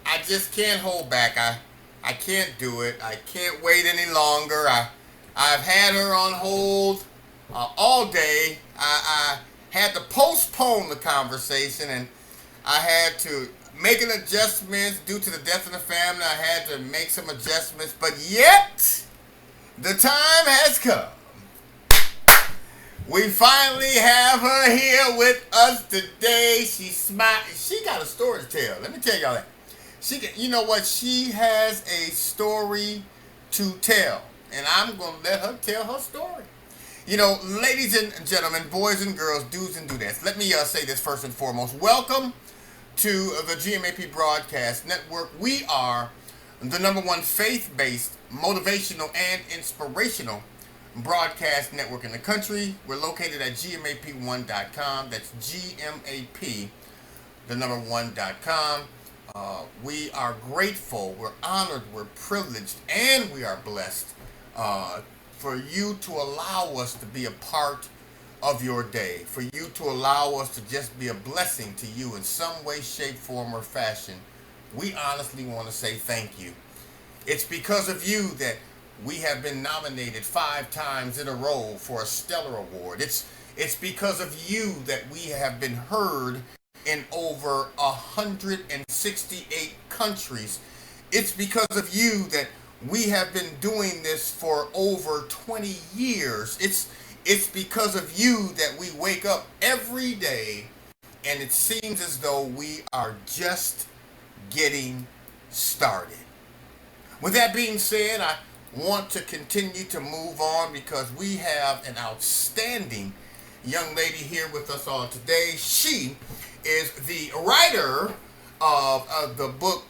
I just can't hold back. I can't do it. I can't wait any longer. I've had her on hold all day. I had to postpone the conversation, and I had to make an adjustments due to the death of the family. I had to make some adjustments, but yet the time has come. We finally have her here with us today. She got a story to tell. Let me tell y'all that. You know what? She has a story to tell, and I'm gonna let her tell her story. You know, ladies and gentlemen, boys and girls, dudes and dudettes, let me say this first and foremost. Welcome to the GMAP Broadcast Network. We are the #1 faith-based, motivational, and inspirational broadcast network in the country. We're located at GMAP1.com. That's GMAP, the #1.com. We are grateful, we're honored, we're privileged, and we are blessed for you to allow us to be a part of your day, for you to allow us to just be a blessing to you in some way, shape, form, or fashion. We honestly want to say thank you. It's because of you that we have been nominated 5 times in a row for a Stellar Award. It's because of you that we have been heard in over 168 countries. It's because of you that we have been doing this for over 20 years. It's because of you that we wake up every day and it seems as though we are just getting started. With that being said, I want to continue to move on because we have an outstanding young lady here with us all today. She is the writer of the book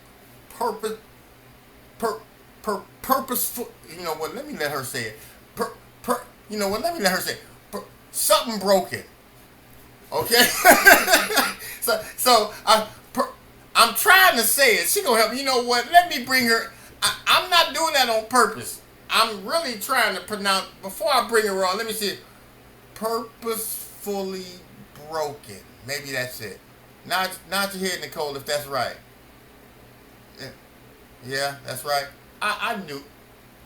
Purposeful. You know what? Let me let her say it. You know what? Let me let her say it. Something broken. Okay. I'm trying to say it. She gonna help me. You know what? Let me bring her. I'm not doing that on purpose. I'm really trying to pronounce. Before I bring her on, let me see it. Purposefully Broken. Maybe that's it. Nod your head, Nicole, if that's right. Yeah, that's right. I knew.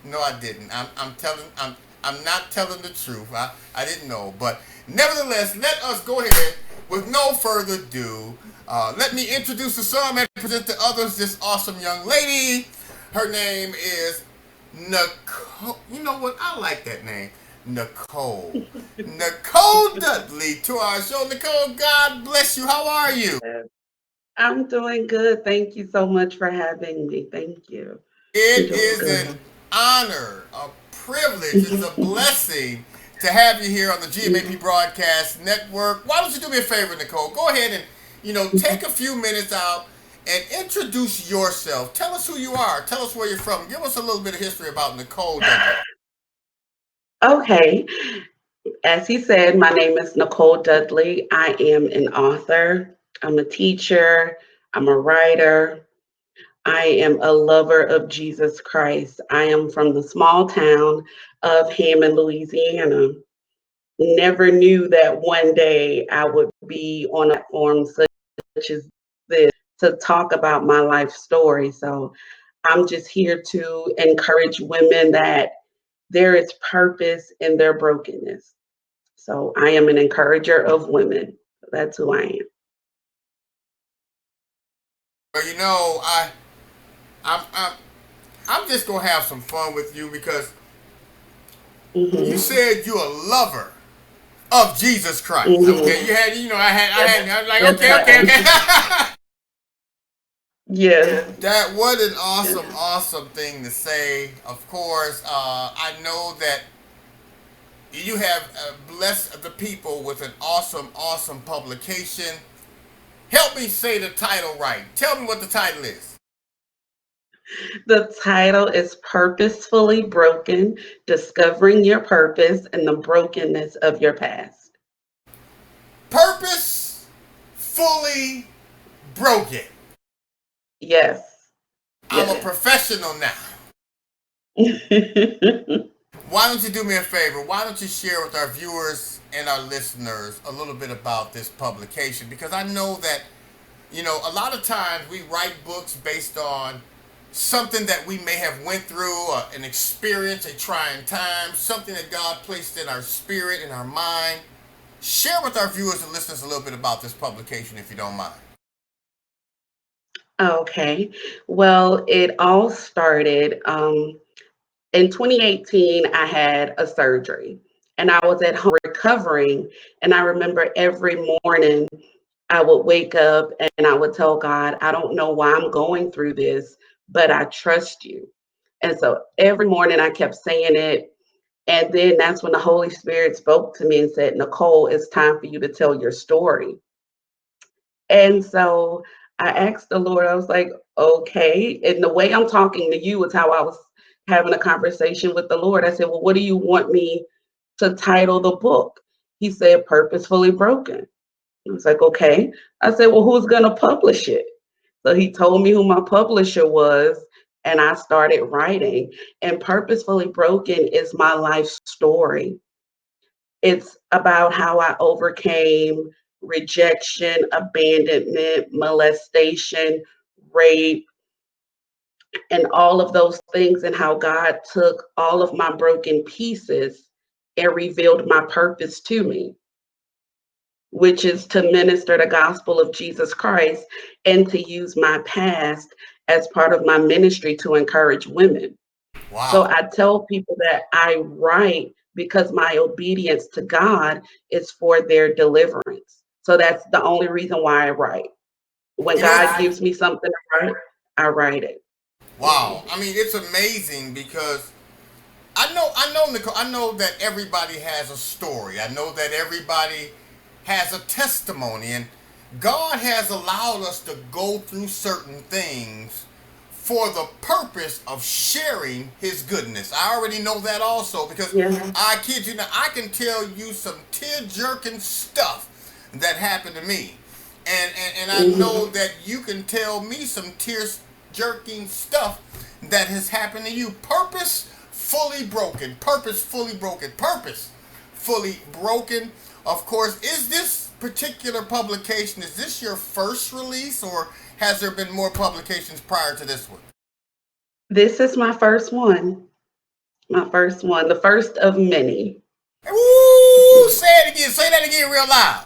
No, I didn't. I'm not telling the truth. I didn't know. But nevertheless, let us go ahead with no further ado. Let me introduce to some and present to others this awesome young lady. Her name is Nicole. You know what? I like that name. Nicole. Nicole Dudley to our show. Nicole, God bless you. How are you? I'm doing good. Thank you so much for having me. Thank you. I'm It doing is an good. honor, a privilege, it's a blessing to have you here on the GMAP Broadcast Network. Why don't you do me a favor, Nicole? Go ahead and, take a few minutes out and introduce yourself. Tell us who you are. Tell us where you're from. Give us a little bit of history about Nicole Dudley. Okay. As he said, my name is Nicole Dudley. I am an author. I'm a teacher. I'm a writer. I am a lover of Jesus Christ. I am from the small town of Hammond, Louisiana. Never knew that one day I would be on a platform such as this to talk about my life story. So I'm just here to encourage women that there is purpose in their brokenness. So I am an encourager of women. That's who I Well, I'm, I'm, I'm just going to have some fun with you because am. you said you're a lover of Jesus Christ. Okay, Hmm. I was like, Yes, okay, I okay, am. okay. Yes. That what an Yes. awesome thing to say. Of course, I know that you have blessed the people with an awesome publication. Help me say the title right. Tell me what the title is. The title is Purposefully Broken, Discovering Your Purpose and the Brokenness of Your Past. Purpose fully broken. Yes. I'm a Yes. professional now. Why don't you do me a favor? Why don't you share with our viewers and our listeners a little bit about this publication? Because I know that A lot of times we write books based on something that we may have went through, an experience, a trying time, something that God placed in our spirit, in our mind. Share with our viewers and listeners a little bit about this publication, if you don't mind. Okay. Well, it all started in 2018. I had a surgery and I was at home recovering. And I remember every morning I would wake up and I would tell God, I don't know why I'm going through this, but I trust you. And so every morning I kept saying it. And then that's when the Holy Spirit spoke to me and said, Nicole, it's time for you to tell your story. And so I asked the Lord, I was like, okay. And the way I'm talking to you is how I was having a conversation with the Lord. I said, well, what do you want me to title the book? He said, Purposefully Broken. I was like, okay. I said, well, who's going to publish it? So he told me who my publisher was, and I started writing. And Purposefully Broken is my life story. It's about how I overcame rejection, abandonment, molestation, rape, and all of those things, and how God took all of my broken pieces and revealed my purpose to me, which is to minister the gospel of Jesus Christ and to use my past as part of my ministry to encourage women. So Wow. I tell people that I write because my obedience to God is for their deliverance. So that's the only reason why I write. When You know, God gives me something to write, I write it. wow. I mean, it's amazing because Nicole, I know that everybody has a story. I know that everybody has a testimony, and God has allowed us to go through certain things for the purpose of sharing His goodness. I already know that also because Yeah. I kid you not, I can tell you some tear jerking stuff that happened to me, and I Mhm. know that you can tell me some tear jerking stuff that has happened to you. Purposefully broken, purposefully broken, purposefully broken. Of course, is this particular publication, is this your first release or has there been more publications prior to this one? This is my first one. My first one, the first of many. Woo! Say it again. Say that again real loud.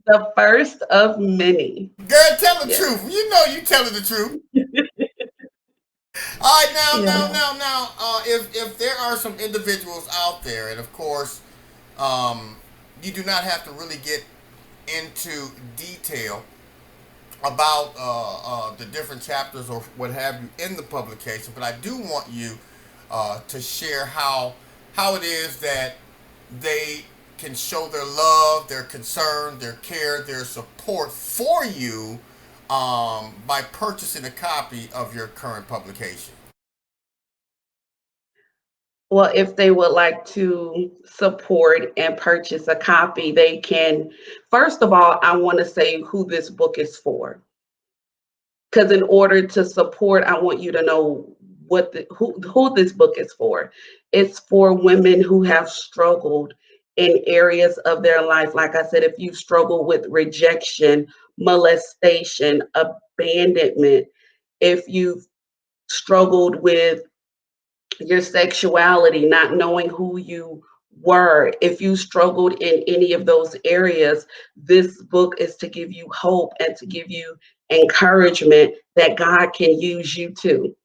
The first of many. Girl, tell the Yes. truth. You know you telling the truth. All right, Yeah. if there are some individuals out there, and of course, um, you do not have to really get into detail about the different chapters or what have you in the publication, but I do want you to share how it is that they can show their love, their concern, their care, their support for you by purchasing a copy of your current publication. Well, if they would like to support and purchase a copy, they can. First of all, I want to say who this book is for. Because in order to support, I want you to know who this book is for. It's for women who have struggled in areas of their life. Like I said, if you struggle with rejection, molestation, abandonment, if you've struggled with your sexuality, not knowing who you were, if you struggled in any of those areas, this book is to give you hope and to give you encouragement that God can use you too.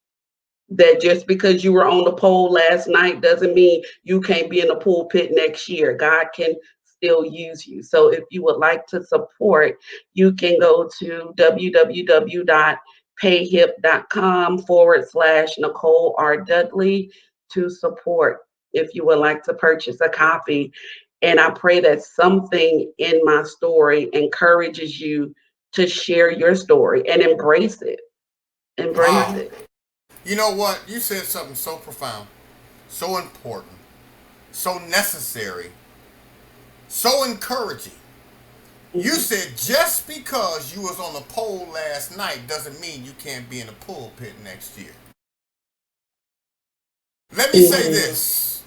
That just because you were on the pole last night doesn't mean you can't be in the pulpit next year. God can still use you. So if you would like to support, you can go to www.payhip.com/Nicole R. Dudley to support if you would like to purchase a copy. And I pray that something in my story encourages you to share your story and embrace it. Embrace Wow. it. You know what? You said something so profound, so important, so necessary, so encouraging. You Mhm. said just because you was on the pole last night doesn't mean you can't be in the pulpit next year. Let me say Mhm. this.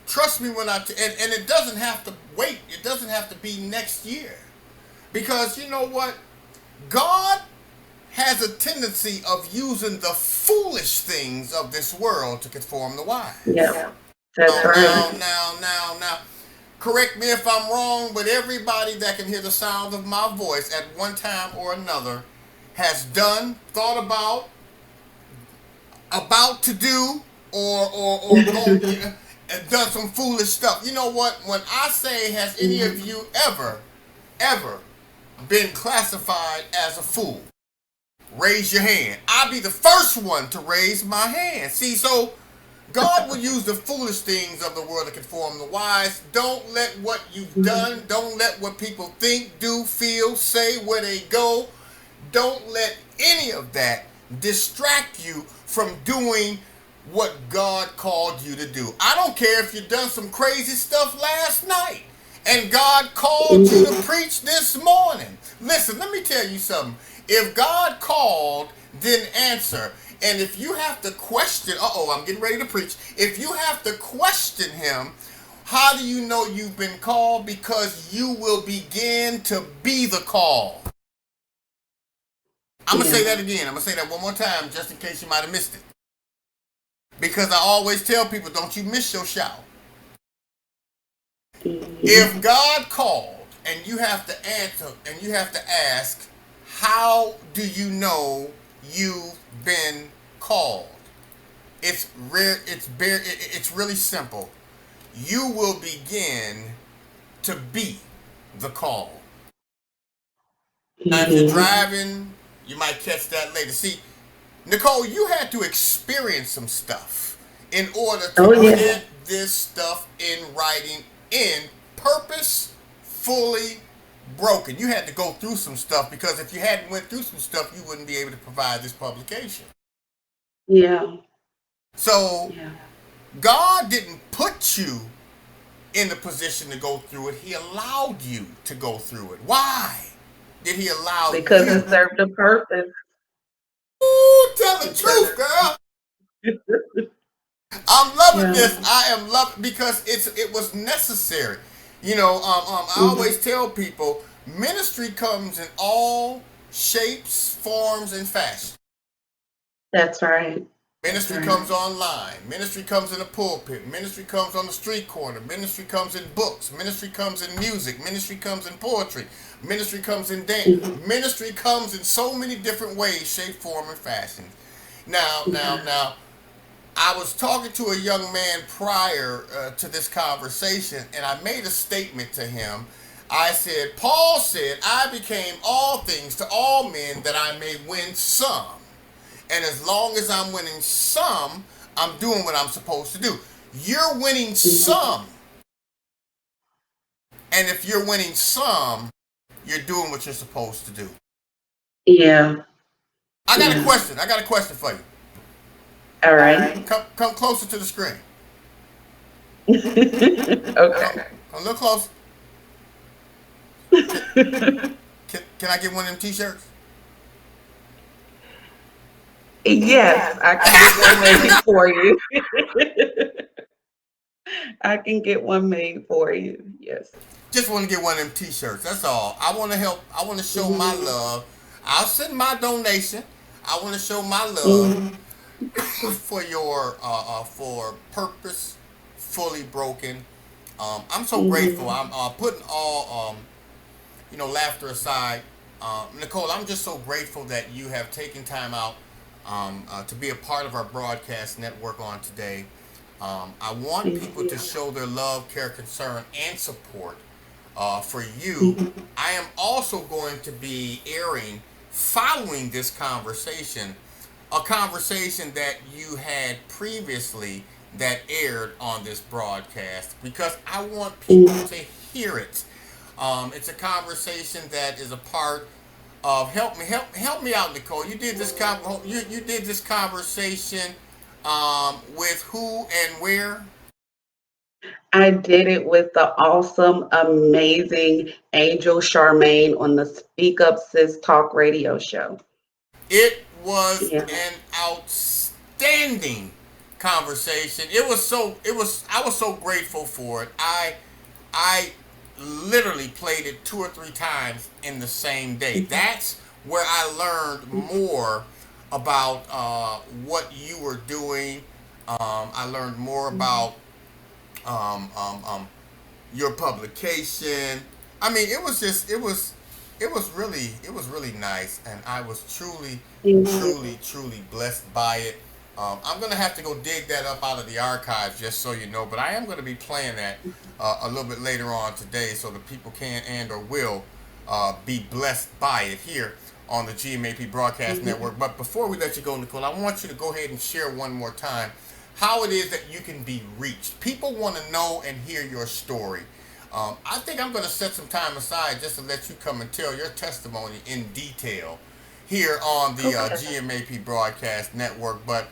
Trust me when and it doesn't have to wait. It doesn't have to be next year. Because you know what? God has a tendency of using the foolish things of this world to conform the wise. Yep. That's right. Now. Correct me if I'm wrong, but everybody that can hear the sound of my voice at one time or another has done, thought about to do, or done some foolish stuff. You know what? When I say, has any of you ever been classified as a fool? Raise your hand. I'll be the first one to raise my hand. See, so God will use the foolish things of the world to conform the wise. Don't let what you've done, don't let what people think, do, feel, say, where they go. Don't let any of that distract you from doing what God called you to do. I don't care if you've done some crazy stuff last night and God called you to preach this morning. Listen, let me tell you something. If God called, then answer. And if you have to question, I'm getting ready to preach. If you have to question him, how do you know you've been called? Because you will begin to be the call. I'm going to say that again. I'm going to say that one more time just in case you might have missed it. Because I always tell people, don't you miss your shout. If God called and you have to answer and you have to ask, how do you know you've been called? It's really simple. You will begin to be the call. Now, if you're driving, you might catch that later. See, Nicole, you had to experience some stuff in order to get this stuff in writing in Purposefully Broken. You had to go through some stuff, because if you hadn't went through some stuff, you wouldn't be able to provide this publication. Yeah. So God didn't put you in the position to go through it. He allowed you to go through it. Why did he allow you? Because it served a purpose. Ooh, tell the truth, girl. I'm loving this. I am loving, because it was necessary. You know, I always tell people, ministry comes in all shapes, forms, and fashions. That's right. Ministry comes online. Ministry comes in the pulpit. Ministry comes on the street corner. Ministry comes in books. Ministry comes in music. Ministry comes in poetry. Ministry comes in dance. Ministry comes in so many different ways, shape, form, and fashion. Now, I was talking to a young man prior to this conversation, and I made a statement to him. I said, Paul said, I became all things to all men that I may win some. And as long as I'm winning some, I'm doing what I'm supposed to do. You're winning some. And if you're winning some, you're doing what you're supposed to do. Yeah. I got a question. I got a question for you. All right. Come closer to the screen. Okay. Come a little closer. Can I get one of them t-shirts? Yes, I can get one made for you. I can get one made for you. Yes. Just want to get one of them t-shirts. That's all. I want to help. I want to show my love. I'll send my donation. I want to show my love for your for Purposefully Broken. I'm so grateful. I'm putting all laughter aside. Nicole, I'm just so grateful that you have taken time out to be a part of our broadcast network on today. I want people to show their love, care, concern, and support for you. I am also going to be airing, following this conversation, a conversation that you had previously that aired on this broadcast, because I want people to hear it. It's a conversation that is a part of help me out, Nicole. You did this you did this conversation with who and where? I did it with the awesome, amazing Angel Charmaine on the Speak Up Sis Talk radio show. It was an outstanding conversation. I was so grateful for it. I literally played it 2 or 3 times in the same day. That's where I learned more about what you were doing. I learned more about um, um, um, your publication. I mean, it was really nice, and I was truly blessed by it. I'm gonna have to go dig that up out of the archives, just so you know. But I am gonna be playing that a little bit later on today, so that people can and or will be blessed by it here on the GMAP Broadcast Network. But before we let you go, Nicole, I want you to go ahead and share one more time how it is that you can be reached. People want to know and hear your story. I think I'm going to set some time aside just to let you come and tell your testimony in detail here on the GMAP Broadcast Network. But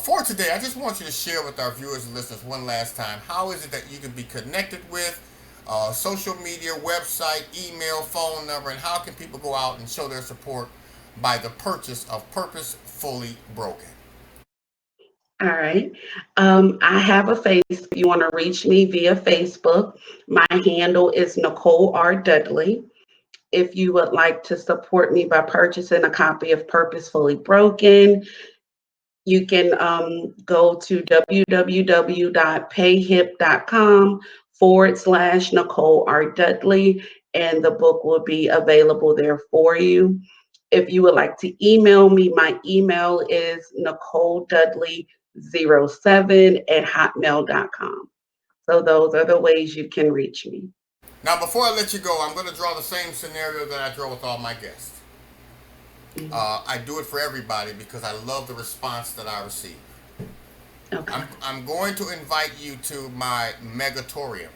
for today, I just want you to share with our viewers and listeners one last time, how is it that you can be connected with social media, website, email, phone number, and how can people go out and show their support by the purchase of Purposefully Broken? All right. I have a face. If you want to reach me via Facebook, my handle is Nicole R. Dudley. If you would like to support me by purchasing a copy of Purposefully Broken, you can go to www.payhip.com/Nicole R. Dudley, and the book will be available there for you. If you would like to email me, my email is NicoleDudley07@hotmail.com. So those are the ways you can reach me. Now, before I let you go, I'm going to draw the same scenario that I draw with all my guests. Mhm. I do it for everybody because I love the response that I receive. Okay. I'm going to invite you to my megatorium.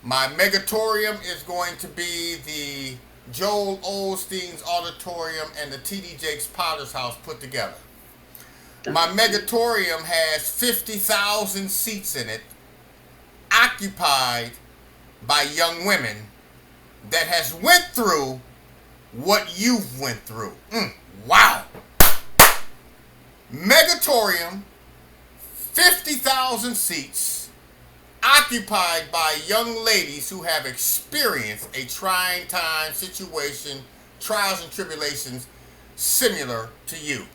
My megatorium is going to be the Joel Osteen's auditorium and the T.D. Jakes Potter's house put together. My megatorium has 50,000 seats in it, occupied by young women that has went through what you've went through. Wow. Megatorium, 50,000 seats, occupied by young ladies who have experienced a trying time, situation, trials and tribulations similar to you.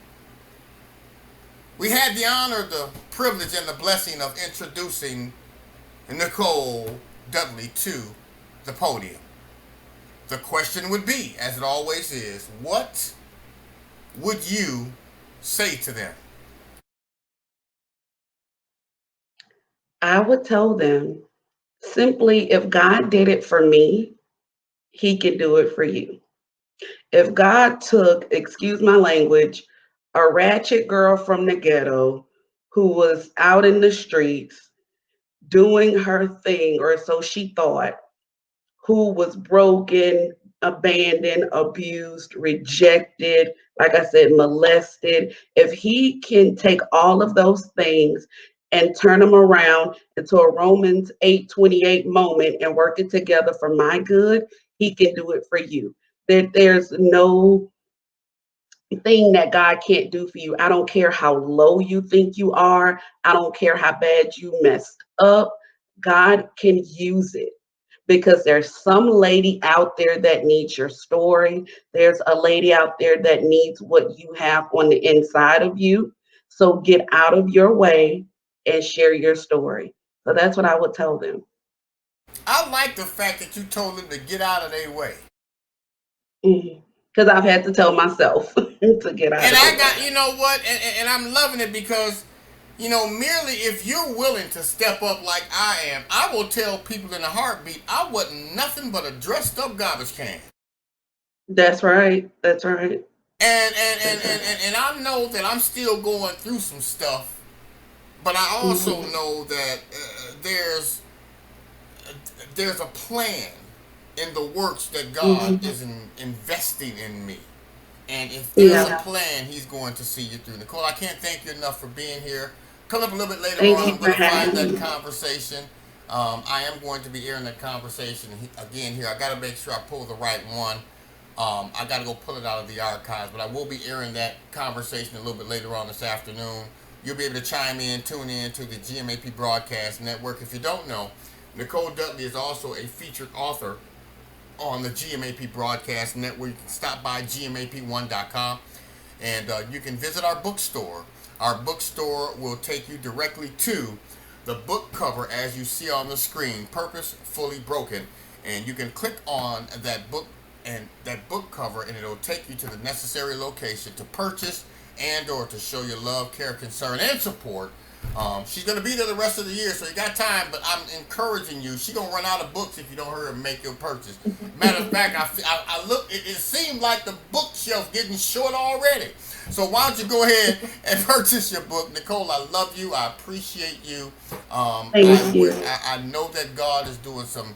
We had the honor, the privilege, and the blessing of introducing Nicole Dudley to the podium. The question would be, as it always is, what would you say to them? I would tell them simply, if God did it for me, he can do it for you. If God took, excuse my language, a ratchet girl from the ghetto who was out in the streets doing her thing, or so she thought, who was broken, abandoned, abused, rejected, like I said, molested, if he can take all of those things and turn them around into a Romans 8:28 moment and work it together for my good, he can do it for you. There's no thing that God can't do for you. I don't care how low you think you are. I don't care how bad you messed up. God can use it because there's some lady out there that needs your story. There's a lady out there that needs what you have on the inside of you. So get out of your way and share your story. So that's what I would tell them. I like the fact that you told them to get out of their way. Because I've had to tell myself to get out And of I the way. got, you know what, and I'm loving it because, merely if you're willing to step up like I am, I will tell people in a heartbeat, I wasn't nothing but a dressed up garbage can. That's right. That's right. That's right. And I know that I'm still going through some stuff, but I also Mhm. know that there's a plan in the works that God Mhm. is investing in me. And if there's a Yeah. plan, he's going to see you through. Nicole, I can't thank you enough for being here. Coming up a little bit later Thank on, you I'm for going to find having that me. conversation. I am going to be airing that conversation again here. I got to make sure I pull the right one. I got to go pull it out of the archives, but I will be airing that conversation a little bit later on this afternoon. You'll be able to chime in, tune in to the GMAP Broadcast Network. If you don't know, Nicole Dudley is also a featured author on the GMAP Broadcast Network. You can stop by gmap1.com and you can visit our bookstore. Our bookstore will take you directly to the book cover as you see on the screen, Purposefully Broken, and you can click on that book and that book cover, and it'll take you to the necessary location to purchase and or to show your love, care, concern, and support. She's going to be there the rest of the year, so you got time, but I'm encouraging you. She's going to run out of books if you don't hurry and make your purchase. Matter of fact, I look, it seemed like the bookshelf getting short already. So why don't you go ahead and purchase your book. Nicole, I love you. I appreciate you. Thank you. I know that God is doing some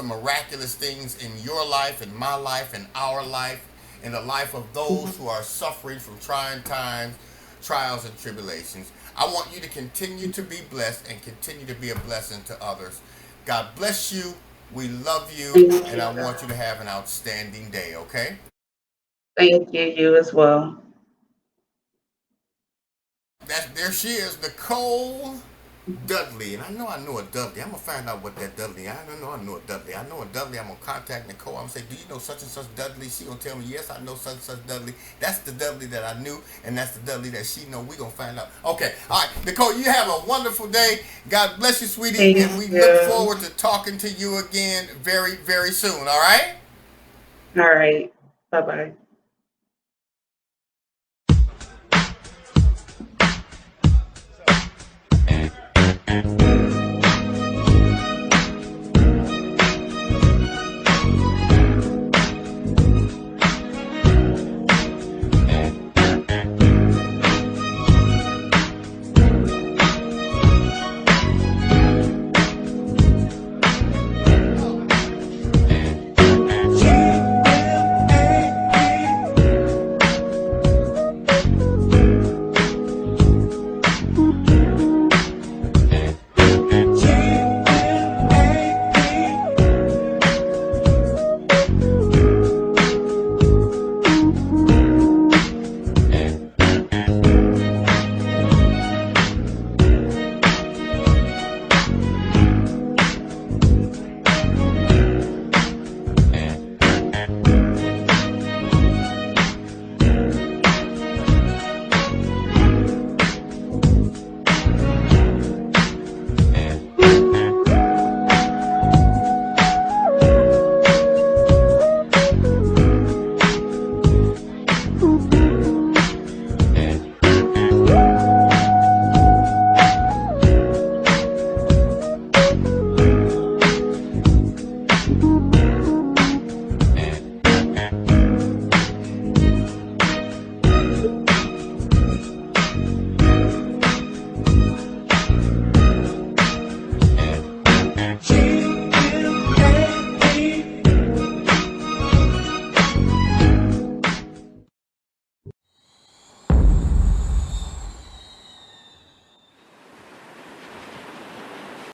miraculous things in your life, in my life, in our life, in the life of those who are suffering from trying times, trials, and tribulations. I want you to continue to be blessed and continue to be a blessing to others. God bless you. We love you. And I want you to have an outstanding day, okay? Thank you. You as well. There she is, Nicole Dudley. And I know a Dudley. I'm going to find out what that Dudley. I know a Dudley. I know a Dudley. I'm going to contact Nicole. I'm going to say, do you know such and such Dudley? She going to tell me, yes, I know such and such Dudley. That's the Dudley that I knew, and that's the Dudley that she know. We going to find out. Okay. All right. Nicole, you have a wonderful day. God bless you, sweetie. Thank and we you. look forward to talking to you again very, very soon. All right? All right. Bye-bye.